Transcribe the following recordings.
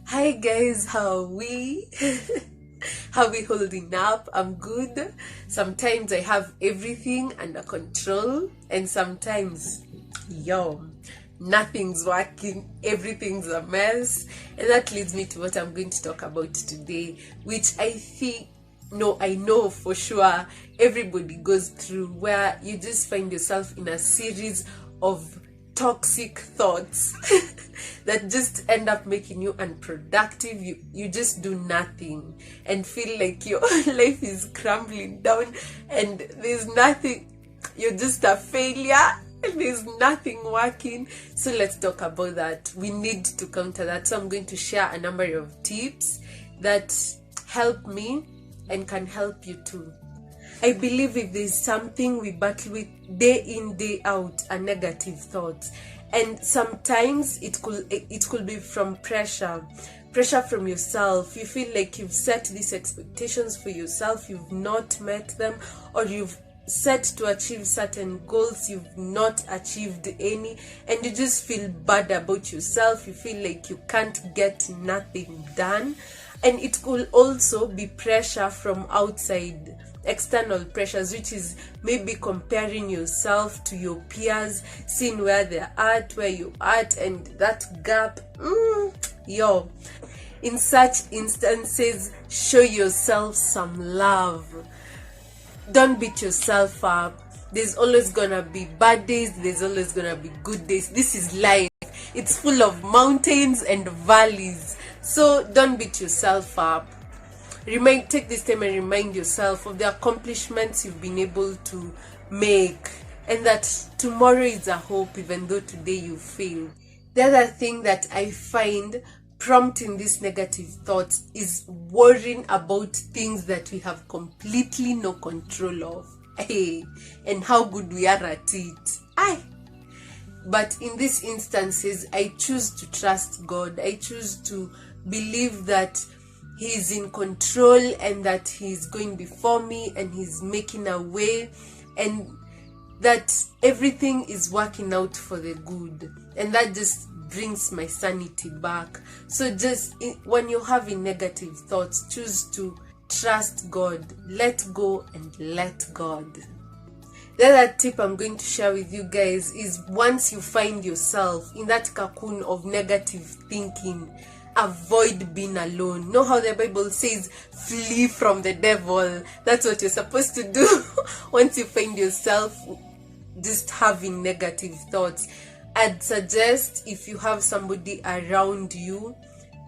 Hi guys, how are we? How are we holding up? I'm good. Sometimes I have everything under control, and sometimes, nothing's working, everything's a mess. And that leads me to what I'm going to talk about today, which I know for sure everybody goes through, where you just find yourself in a series of toxic thoughts that just end up making you unproductive. You just do nothing and feel like your life is crumbling down and there's nothing. You're just a failure and there's nothing working. So let's talk about that. We need to counter that. So I'm going to share a number of tips that help me and can help you too. I believe if there's something we battle with day in, day out, are negative thoughts. And sometimes it could be from pressure from yourself. You feel like you've set these expectations for yourself, you've not met them, or you've set to achieve certain goals, you've not achieved any, and you just feel bad about yourself. You feel like you can't get nothing done. And it could also be pressure from outside, external pressures, which is maybe comparing yourself to your peers, seeing where they're at, where you're at, and that gap. In such instances, show yourself some love. Don't beat yourself up. There's always gonna be bad days, there's always gonna be good days. This is life. It's full of mountains and valleys. So don't beat yourself up. Take this time and remind yourself of the accomplishments you've been able to make, and that tomorrow is a hope even though today you failed. The other thing that I find prompting these negative thoughts is worrying about things that we have completely no control of. And how good we are at it. But in these instances, I choose to trust God. I choose to believe that He's in control and that He's going before me and He's making a way, and that everything is working out for the good. And that just brings my sanity back. So just when you're having negative thoughts, choose to trust God. Let go and let God. The other tip I'm going to share with you guys is, once you find yourself in that cocoon of negative thinking, avoid being alone. Know how the Bible says, flee from the devil? That's what you're supposed to do once you find yourself just having negative thoughts. I'd suggest, if you have somebody around you,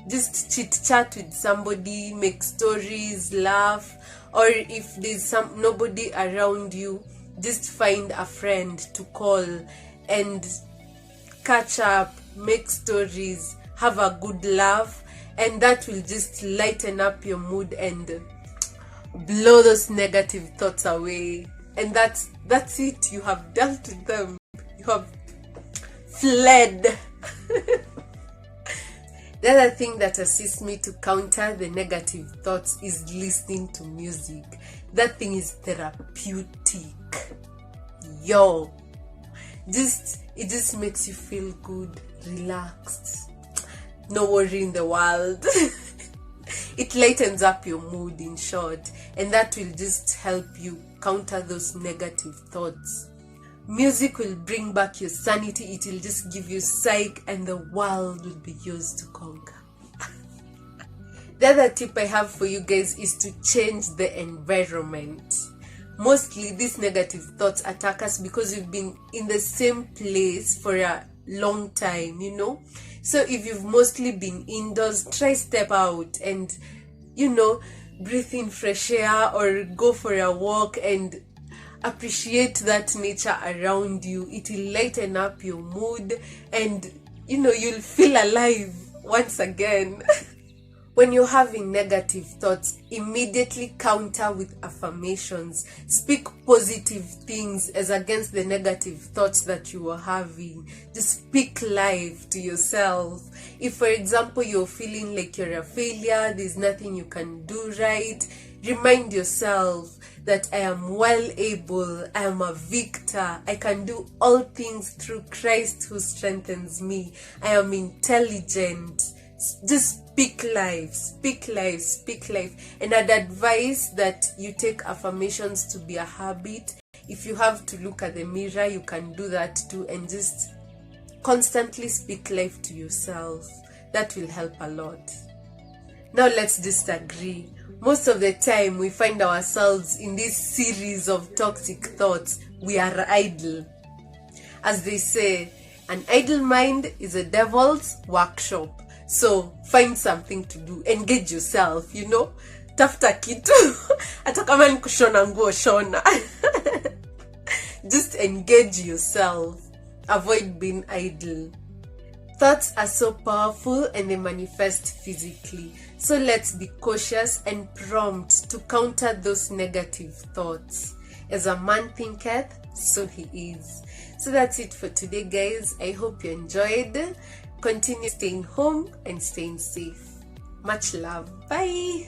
just chit chat with somebody, make stories, laugh. Or if there's nobody around you, just find a friend to call and catch up, make stories, have a good laugh, and that will just lighten up your mood and blow those negative thoughts away. And that's it. You have dealt with them. You have fled. The other thing that assists me to counter the negative thoughts is listening to music. That thing is therapeutic. It just makes you feel good, relaxed, no worry in the world. It lightens up your mood, in short, and that will just help you counter those negative thoughts. Music will bring back your sanity. It will just give you psych, and the world will be yours to conquer. The other tip I have for you guys is to change the environment. Mostly these negative thoughts attack us because we've been in the same place for a long time, So if you've mostly been indoors, try step out and, breathe in fresh air, or go for a walk and appreciate that nature around you. It will lighten up your mood and, you'll feel alive once again. When you're having negative thoughts, immediately counter with affirmations. Speak positive things as against the negative thoughts that you were having. Just speak life to yourself. If, for example, you're feeling like you're a failure, there's nothing you can do right, remind yourself that I am well able, I am a victor, I can do all things through Christ who strengthens me, I am intelligent. Just speak life, speak life, speak life. And I'd advise that you take affirmations to be a habit. If you have to look at the mirror, you can do that too, and just constantly speak life to yourself. That will help a lot. Now let's disagree. Most of the time we find ourselves in this series of toxic thoughts. We are idle. As they say, an idle mind is a devil's workshop. So find something to do. Engage yourself, Tafuta kitu. Hata kama ni kushona nguo, shona. Just engage yourself. Avoid being idle. Thoughts are so powerful and they manifest physically. So let's be cautious and prompt to counter those negative thoughts. As a man thinketh, so he is. So that's it for today, guys. I hope you enjoyed. Continue staying home and staying safe. Much love. Bye.